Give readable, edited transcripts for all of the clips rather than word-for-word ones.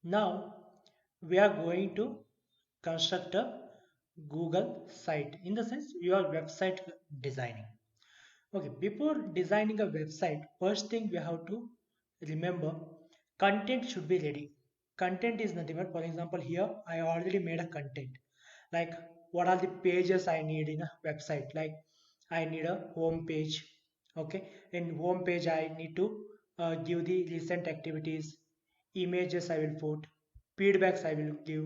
Now we are going to construct a Google site, in the sense your website designing. Okay, before designing a website, first thing we have to remember, content should be ready. Content is nothing but, for example, here I already made a content. Like, what are the pages I need in a website? Like, I need a home page. Okay, in home page I need to give the recent activities, images I will put, feedbacks I will give,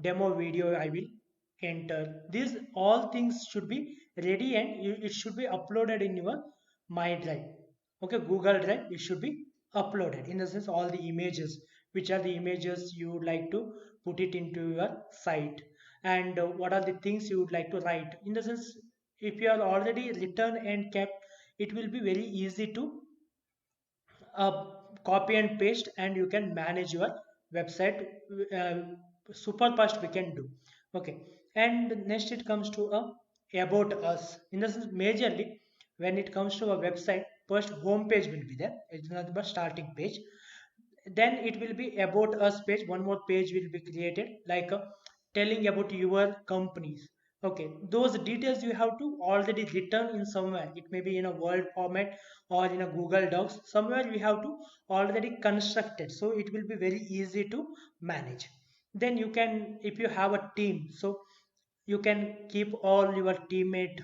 demo video I will enter. These all things should be ready, and it should be uploaded in your my drive. Okay, Google Drive, it should be uploaded, in the sense all the images, which are the images you would like to put it into your site, and what are the things you would like to write, in the sense if you are already written and kept, it will be very easy to uh, copy and paste, and you can manage your website uh, super fast we can do. Okay, and next it comes to a about us, in the sense majorly when it comes to a website, first home page will be there, it's not the starting page. Then it will be about us page, one more page will be created, like telling about your companies. Okay, those details you have to already written in somewhere, it may be in a word format or in a Google Docs, somewhere we have to already constructed, so it will be very easy to manage. Then you can, if you have a team, so you can keep all your teammate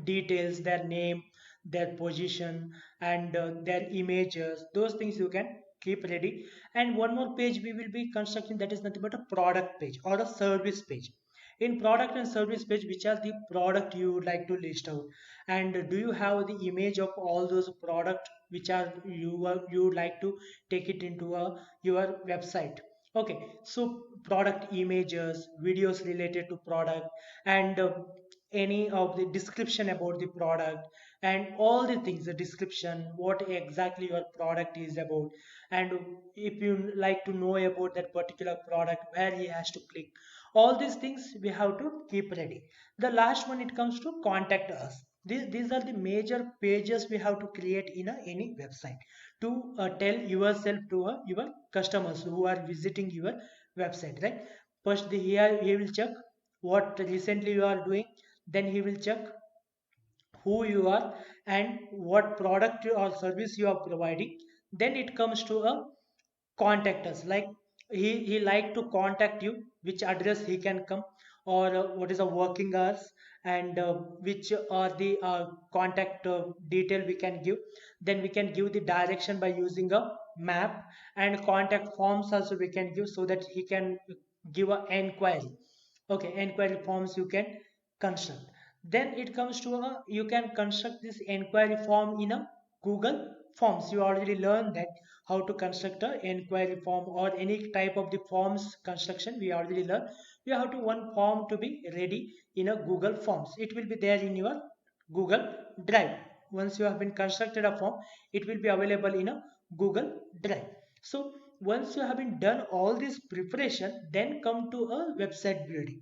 details, their name, their position, and their images, those things you can keep ready. And one more page we will be constructing, that is nothing but a product page or a service page. In product and service page, which are the product you would like to list out, and do you have the image of all those product which are you would like to take it into your website. Okay, so product images, videos related to product, and any of the description about the product, and all the things, the description, what exactly your product is about, and if you like to know about that particular product, where he has to click, all these things we have to keep ready. The last one, it comes to contact us. These are the major pages we have to create in any website to tell yourself to your customers who are visiting your website, right? First here he will check what recently you are doing, then he will check who you are and what product or service you are providing. Then it comes to a contact us, like he like to contact you, which address he can come, or what is the working hours, and which are the contact detail we can give. Then we can give the direction by using a map, and contact forms also we can give, so that he can give a enquiry. Okay, enquiry forms you can construct. Then it comes to a, you can construct this enquiry form in a Google Forms. You already learned that how to construct a enquiry form or any type of the forms construction, we already learned. You have to one form to be ready in a Google Forms, it will be there in your Google Drive. Once you have been constructed a form, it will be available in a Google Drive. So once you have been done all this preparation, then come to a website building.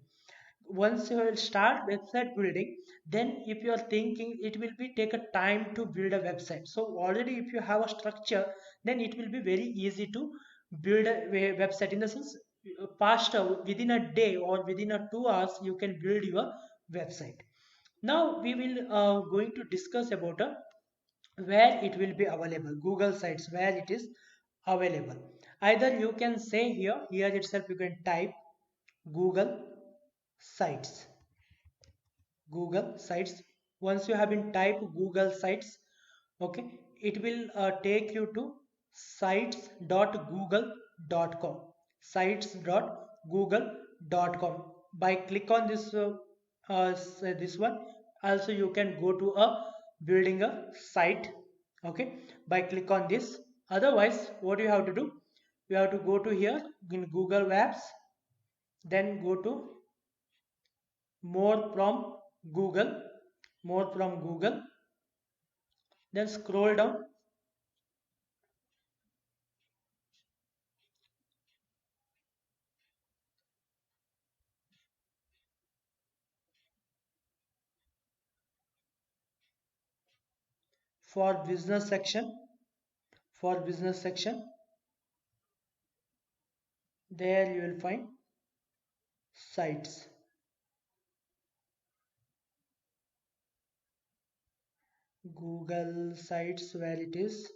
Once you will start website building, then if you are thinking it will be take a time to build a website, so already if you have a structure, then it will be very easy to build a website, in the sense faster, within a day or within a 2 hours you can build your website. Now we will going to discuss about where it will be available, Google sites where it is available. Either you can say here itself you can type Google sites. Google sites. Once you have been type Google sites, okay, it will take you to sites.google.com. Sites.google.com. By click on this this one. Also, you can go to a building a site. Okay, by click on this. Otherwise, what you have to do? You have to go to here in Google Maps. Then go to more from Google, more from Google, then scroll down for business section, for business section, There you will find sites. Google sites where it is.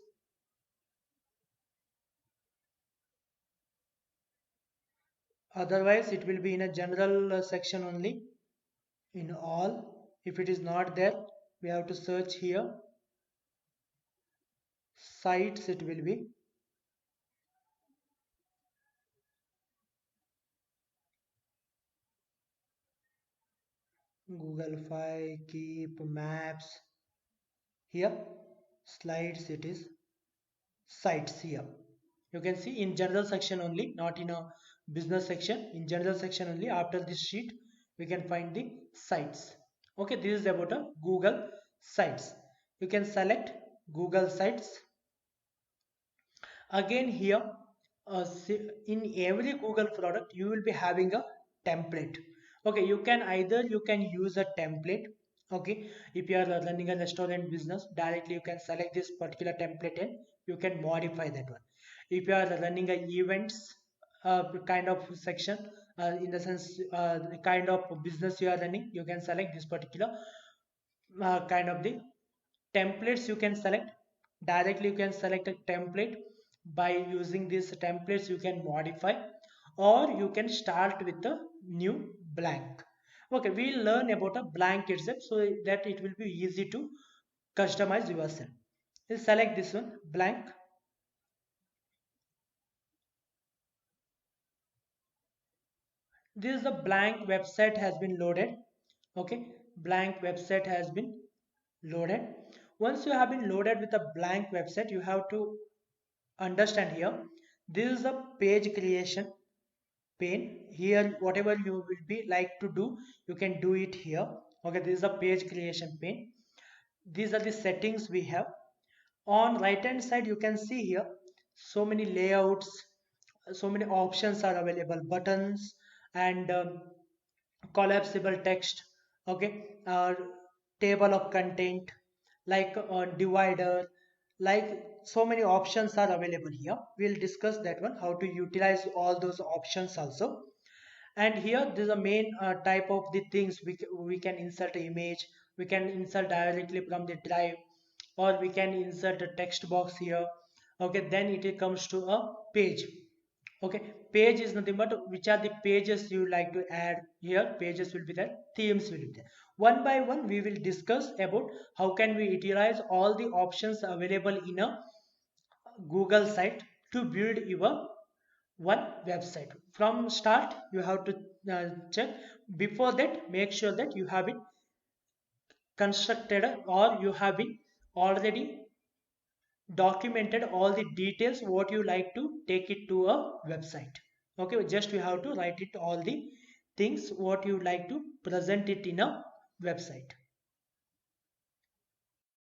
Otherwise, it will be in a general section only. In all, if it is not there, we have to search here. Sites it will be. Google Fi, Keep, Maps. Here, slides it is. Sites here. You can see in general section only, not in a business section. In general section only, after this sheet, we can find the sites. Okay, this is about a Google sites. You can select Google sites. Again here, in every Google product you will be having a template. Okay, you can use a template. Okay, if you are running a restaurant business, directly you can select this particular template and you can modify that one. If you are running a events kind of section, in the sense the kind of business you are running, you can select this particular kind of the templates. You can select directly, you can select a template. By using these templates you can modify, or you can start with a new blank. Okay, we'll learn about a blank itself so that it will be easy to customize yourself. You select this one, blank. This is the blank website has been loaded. Okay, blank website has been loaded. Once you have been loaded with a blank website, you have to understand here, this is a page creation pane. Here whatever you will be like to do, you can do it here. Okay, this is a page creation pane. These are the settings we have. On right hand side you can see here so many layouts, so many options are available, buttons and collapsible text. Okay, table of content, like divider, like so many options are available here. We'll discuss that one, how to utilize all those options also. And here this is the main type of the things we can insert an image, we can insert directly from the drive, or we can insert a text box here. Okay, then it comes to a page. Okay, page is nothing but which are the pages you like to add. Here pages will be there, themes will be there. One by one we will discuss about how can we utilize all the options available in a Google site to build your one website. From start you have to check. Before that, make sure that you have it constructed, or you have been already documented all the details what you like to take it to a website. Okay, just you have to write it all the things what you like to present it in a website.